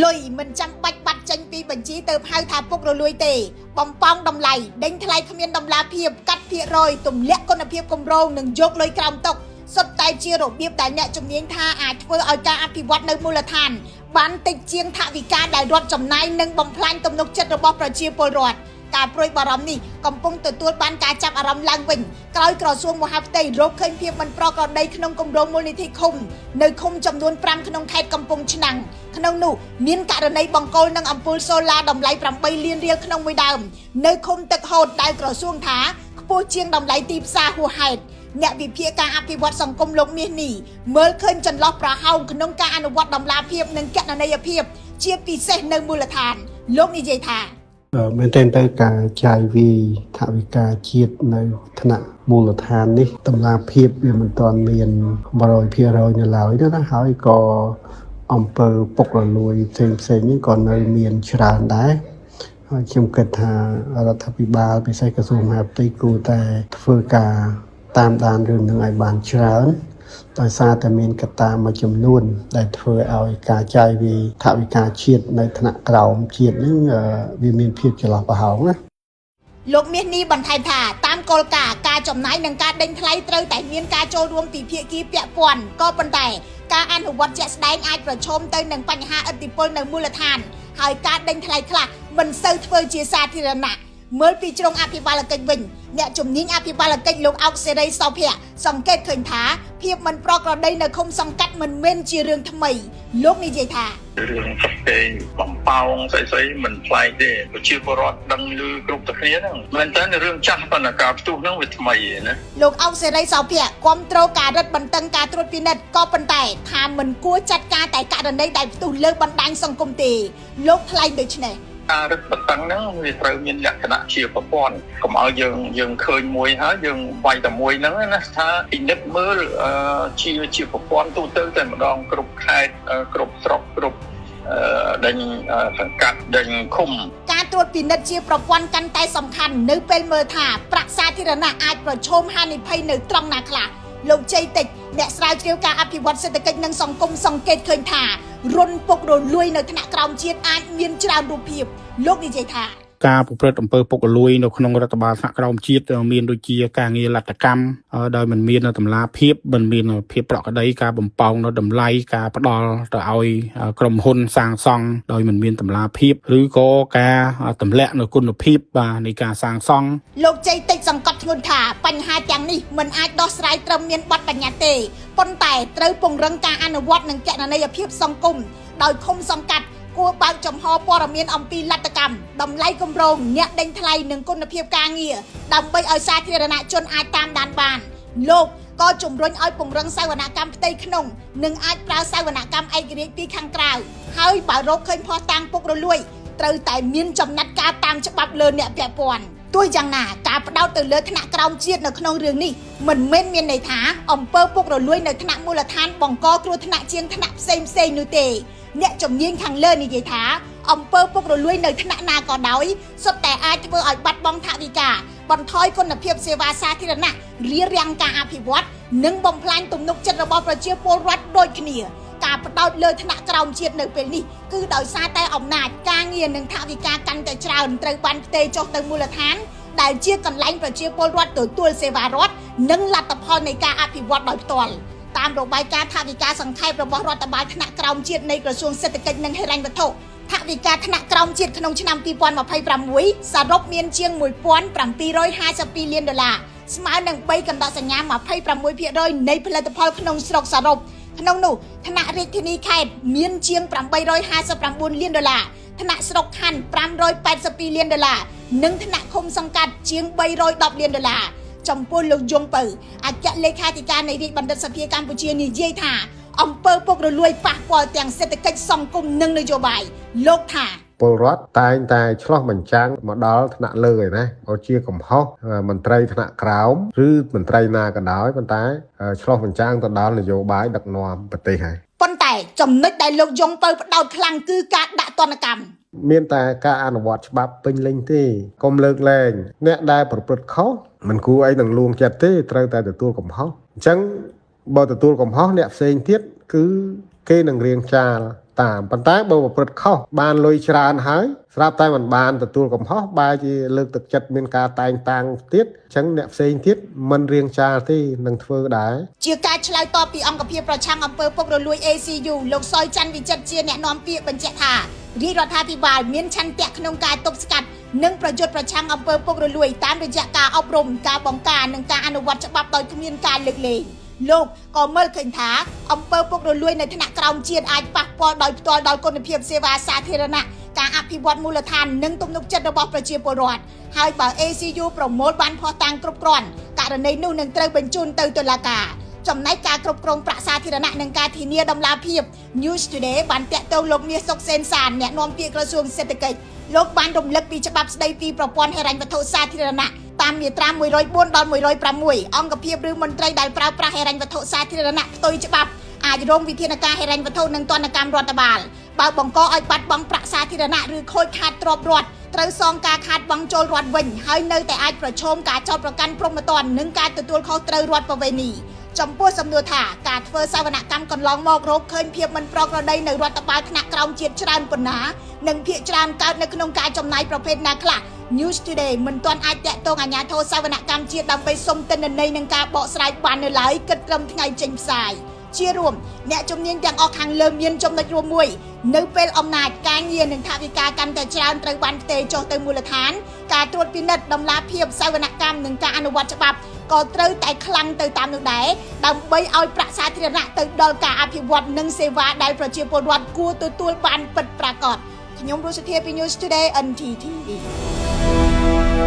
លុយមិនចាំបាច់បាត់ចេញពីបញ្ជីទៅហៅថាពុករលួយទេបំពង់តម្លៃដេញថ្លៃគ្មានតម្លាភាពកាត់ភាគរយទម្លាក់គុណភាពគម្រោងនិងយកលុយក្រោមតុសុទ្ធតែជារបៀបដែលអ្នកជំនាញថាអាចធ្វើឲ្យការអភិវឌ្ឍនៅមូលដ្ឋានបានតិចជាងថវិកាដែលរដ្ឋចំណាយនិងបំផ្លាញទំនុកចិត្តរបស់ប្រជាពលរដ្ឋការព្រួយបារម្ភនេះកំពុងទទួលបានការចាប់អារម្មណ៍ឡើងវិញក្រោយក្រសួងមហាផ្ទៃរកឃើញភាពមិនប្រក្រតីក្នុងគម្រោងមូលនិធិឃុំនៅឃុំចំនួន5ក្នុងខេត្តកំពង់ឆ្នាំងក្នុងនោះមានករណីបង្គោលនិងអំពូលសូឡាតម្លៃ8លានរៀលក្នុងមួយដើមនៅឃុំទឹកហូតដែលក្រសួងថាខ្ពស់ជាងតម្លៃទីផ្សារហួសហេតុអ្នកវិភាគការអភិវឌ្ឍសង្គមលោកមាសនេះមើលឃើញចន្លោះប្រហោងក្នុងការអនុវត្តតម្លាភាពនិងកណន័យភាពជាពិសេសនៅមូលដ្ឋានលោកនិយាយថាមែនទែនទៅការចាយវាយថវិកាជាតិនៅថ្នាក់មូលដ្ឋាននេះតម្លាភាពវាមិនទាន់មាន 100% នៅឡើយទេណាហើយក៏អំពើពុករលួយផ្សេងនេះក៏នៅមានច្រើនដែរហើយខ្ញុំគិតថារដ្ឋាភិបាលពិសេសក្រសួងមហាផ្ទៃគួរតែធ្វើការតាមដានរឿងនឹងឲ្យបានច្រើនដោយសារតែមានកត្តាមួយចំនួនដែលធ្វើឲ្យការចាយវាយថវិកាជាតិនៅថ្នាក់ក្រោមជាតិនេះវាមានភាពចន្លោះប្រហោងណាលោកមាសនេះបន្ថែមថាតាមគោលការណ៍ការចំណាយនិងការដេញថ្លៃត្រូវតែមានការចូលរួមពីភាគីពាក់ព័ន្ធក៏ប៉ុន្តែការអនុវត្តជាក់ស្ដែងអាចប្រឈមទៅនឹងបញ្ហាឥទ្ធិពលនៅមូលដ្ឋានហើយការដេញថ្លៃខ្លះមិនសូវធ្វើជាសាធារណៈមើលពីជ្រុងអភិបាលកិច្ចវិញអ្នកជំនាញអភិបាលកិច្ចលោកអុកសេរីសោភ័ក្រសង្កេតឃើញថាភាពមិនប្រក្រតីនៅឃុំសង្កាត់មិនមែនជារឿងថ្មីលោកនិយាយថារឿងប្រទេសបំផោងស្អីមិនប្លែកទេប្រជាពលរដ្ឋដឹងឮគ្រប់តែគ្នាហ្នឹងមែនតើរឿងចាស់ប៉ុន្តែការផ្ទុះហ្នឹងវាថ្មីណាលោកអុកសេរីសោភ័ក្រគ្រប់គ្រងការរឹតបន្តឹងការត្រួតពិនិត្យក៏ប៉ុន្តែថាមិនគួរចាត់ការតែករណីដែលផ្ទុះលើបណ្ដាញសង្គមទេលោកថ្លែងដូចនេះការរឹតបន្តឹងហ្នឹងវាត្រូវមានលក្ខណៈជាប្រព័ន្ធកុំឲ្យយើងឃើញមួយហើយយើងវាយតែមួយហ្នឹងណាថាពិនិត្យមើលជាប្រព័ន្ធទូទៅតែម្ដងគ្រប់ខេត្តគ្រប់ស្រុកគ្រប់ដេញសង្កាត់ដេញឃុំការត្រួតពិនិត្យជាប្រព័ន្ធកាន់តែសំខាន់នៅពេលមើលថាប្រាក់សាធារណៈអាចប្រឈមហានិភ័យនៅត្រង់ណាខ្លះលោកជ័យតិចអ្នកស្រាវជ្រាវការអភិវឌ្ឍសេដ្ឋកិច្ចនិងសង្គមសង្កេតឃើញថារុនពុករលួយនៅថ្នាក់ក្រោមជាតិអាចមានច្រើនរូបភាពលោកនិយាយថាការប្រព្រឹត្តអំពើពុករលួយនៅក្នុងរដ្ឋបាលថ្នាក់ក្រោមជាតិមានដូចជាការងារលទ្ធកម្មដោយមិនមានតម្លាភាពមិនមានភាពប្រក្រតីការបំផោងនៅតម្លៃការផ្ដល់ទៅឲ្យក្រុមហ៊ុនសាងសង់ដោយមិនមានតម្លាភាពឬក៏ការទម្លាក់នៅគុណភាពនៃការសាងសង់លោកជ័យតិចសង្កត់ធ្ងន់ថាបញ្ហាទាំងនេះមិនអាចដោះស្រាយត្រឹមមានបទបញ្ញត្តិទេប៉ុន្តែត្រូវពង្រឹងការអនុវត្តនិងកណន័យភាពសង្គមដោយឃុំសង្កាត់គួរបើកចំហព័ត៌មានអំពីលទ្ធកម្មតម្លៃគម្រោងអ្នកដេញថ្លៃនិងគុណភាពការងារដើម្បីឲ្យសាធារណជនអាចតាមដានបានលោកក៏ជំរុញឲ្យពង្រឹងសវនកម្មផ្ទៃក្នុងនិងអាចប្រើសវនកម្មឯករាជ្យពីខាងក្រៅហើយបើរកឃើញភស្តុតាងពុករលួយត្រូវតែមានចំណាត់ការតាមច្បាប់លើអ្នកពាក់ព័ន្ធទោះយ៉ាងណាការផ្ដោតទៅលើថ្នាក់ក្រោមជាតិនៅក្នុងរឿងនេះមិនមែនមានន័យថាអំពើពុករលួយនៅថ្នាក់មូលដ្ឋានបង្កគ្រោះថ្នាក់ជាងថ្នាក់ផ្សេងនោះទេអ្នកជំនាញខាងលើនិយាយថាអំពើពុករលួយនៅថ្នាក់ណាក៏ដោយសុទ្ធតែអាចធ្វើឲ្យបាត់បង់ថវិកាបន្ថយគុណភាពសេវាសាធារណៈរារាំងការអភិវឌ្ឍនិងបំផ្លាញទំនុកចិត្តរបស់ប្រជាពលរដ្ឋដូចគ្នាការផ្ដោតលើថ្នាក់ក្រោមជាតិនៅពេលនេះគឺដោយសារតែអំណាចការងារនិងថវិកាកាន់តែច្រើនត្រូវបានផ្ទេរចុះទៅមូលដ្ឋានដែលជាកន្លែងប្រជាពលរដ្ឋទទួលសេវារដ្ឋនិងលទ្ធផលនៃការអភិវឌ្ឍដោយផ្ទាល់តាមរបាយការណ៍ថវិកាសង្ខេបរបស់រដ្ឋបាលថ្នាក់ក្រោមជាតិនៃក្រសួងសេដ្ឋកិច្ចនិងហិរញ្ញវត្ថុថវិកាថ្នាក់ក្រោមជាតិក្នុងឆ្នាំ2026សរុបមានជាង1752លានដុល្លារស្មើនឹង3កណ្ដោសញ្ញា 26% នៃផលិតផលក្នុងស្រុកសរុបក្នុងនោះថ្នាក់រាជធានីខេត្តមានជាង859លានដុល្លារថ្នាក់ស្រុកខណ្ឌ582លានដុល្លារនិងថ្នាក់ឃុំសង្កាត់ជាង310លានដុល្លារចំពោះលោកយងពៅអគ្គលេខាធិការនៃរាជបណ្ឌិតសភាកម្ពុជានិយាយថាអំពើពុករលួយប៉ះពាល់ទាំងសេដ្ឋកិច្ចសង្គមនិងនយោបាយលោកថាពលរដ្ឋតែងតែឆ្លោះបញ្ចាំងមកដល់ថ្នាក់លើឯណាបើជាកំហុសមន្ត្រីថ្នាក់ក្រោមឬមន្ត្រីណាក៏ដោយប៉ុន្តែឆ្លោះបញ្ចាំងទៅដល់នយោបាយដឹកនាំប្រទេសហើយប៉ុន្តែចំណុចដែលលោកយងពៅផ្ដោតខ្លាំងគឺការដាក់ទណ្ឌកម្មមានតែការអនុវត្តច្បាប់ពេញលេញទេកុំលើកលែងអ្នកដែលប្រព្រឹត្តខុសមិនគួរអីនឹងលួងចិត្តទេត្រូវតែទទួលកំហុសអញ្ចឹងបើទទួលកំហុសអ្នកផ្សេងទៀតគឺ គេនឹងរៀងចាលតាមប៉ុន្តែបើប្រព្រឹត្តខុសបានលុយច្រើនហើយស្រាប់តែមិនបានទទួលកំហុសបែរជាលើកទឹកចិត្តមានការតែងតាំងទៀតអញ្ចឹងអ្នកផ្សេងទៀតមិនរៀងចាលទេនឹងធ្វើដែរជាការឆ្លើយតបពីអង្គភាពប្រឆាំងអំពើពុករលួយ ACU លោកសុយច័ន្ទវិចិត្រជាអ្នកនាំពាក្យបញ្ជាក់ថារាជរដ្ឋាភិបាលមានឆន្ទៈក្នុងការទប់ស្កាត់និងប្រយុទ្ធប្រឆាំងអំពើពុករលួយតាមរយៈការអប់រំការបង្ការនិងការអនុវត្តច្បាប់ដោយគ្មានការលើកលែងលោកក៏មើលឃើញថាអំពើពុករលួយនៅថ្នាក់ក្រោមជាតិអាចប៉ះពាល់ដោយផ្ទាល់ដល់គុណភាពសេវាសាធារណៈការអភិវឌ្ឍមូលដ្ឋាននិងទំនុកចិត្តរបស់ប្រជាពលរដ្ឋហើយបើ ACU ប្រមូលបានភស្តុតាងគ្រប់គ្រាន់ករណីនោះនឹងត្រូវបញ្ជូនទៅតុលាការចំណែកការគ្រប់គ្រងប្រាក់សាធារណៈនិងការធានាដំណាភាព News Today បានតាក់ទងលោកមាសសុកសេនសានអ្នកនាំពាក្យក្រសួងសេដ្ឋកិច្ចលោកបានរំលឹកពីច្បាប់ស្តីពីប្រព័ន្ធហិរញ្ញវត្ថុសាធារណៈតាមមាត្រា104ដល់106អង្គភាពឬមន្ត្រីដែលប្រើប្រាស់ហិរញ្ញវត្ថុសាធារណៈផ្ទុយច្បាប់អាចរងវិធានការហិរញ្ញវត្ថុនិងទណ្ឌកម្មរដ្ឋបាលបើបង្កឲ្យបាត់បង់ប្រាក់សាធារណៈឬខូចខាតទ្រព្យរដ្ឋត្រូវសងការខាតបង់ចូលរដ្ឋវិញហើយនៅតែអាចប្រឈមការចោទប្រកាន់ព្រហ្មទណ្ឌនិងការទទួលខុសត្រូវរដ្ឋប្រវេណីចំពោះសំណួរថាការធ្វើសវនកម្មកន្លងមករកឃើញភាពមិនប្រក្រតីនៅរដ្ឋបាលថ្នាក់ក្រោមជាតិច្រើនប៉ុណ្ណានិងភាគច្រើនកើតនៅក្នុងការចំណាយប្រភេទណាខ្លះ News Today មិនទាន់អាចតាក់ទងអាជ្ញាធរសវនកម្មជាតិដើម្បីសុំទិន្នន័យនិងការបកស្រាយបាននៅឡើយគិតត្រឹមថ្ងៃចេញផ្សាយជារួមអ្នកជំនាញទាំងអស់ខាងលើមានចំណុចរួមមួយនៅពេលអំណាចការងារនិងថវិកាកាន់តែច្រើនត្រូវបានផ្ទេរចុះទៅមូលដ្ឋានការត្រួតពិនិត្យដំណាភាពសវនកម្មនិងការអនុវត្តច្បាប់ក៏ត្រូវតែខ្លាំងទៅតាមនោះដែរដើម្បីឲ្យប្រាក់សាធារណៈទៅដល់ការអភិវឌ្ឍនិងសេវាដែលប្រជាពលរដ្ឋគួរទទួលបានពិតប្រាកដខ្ញុំរស់សុធាពី News Today NTTV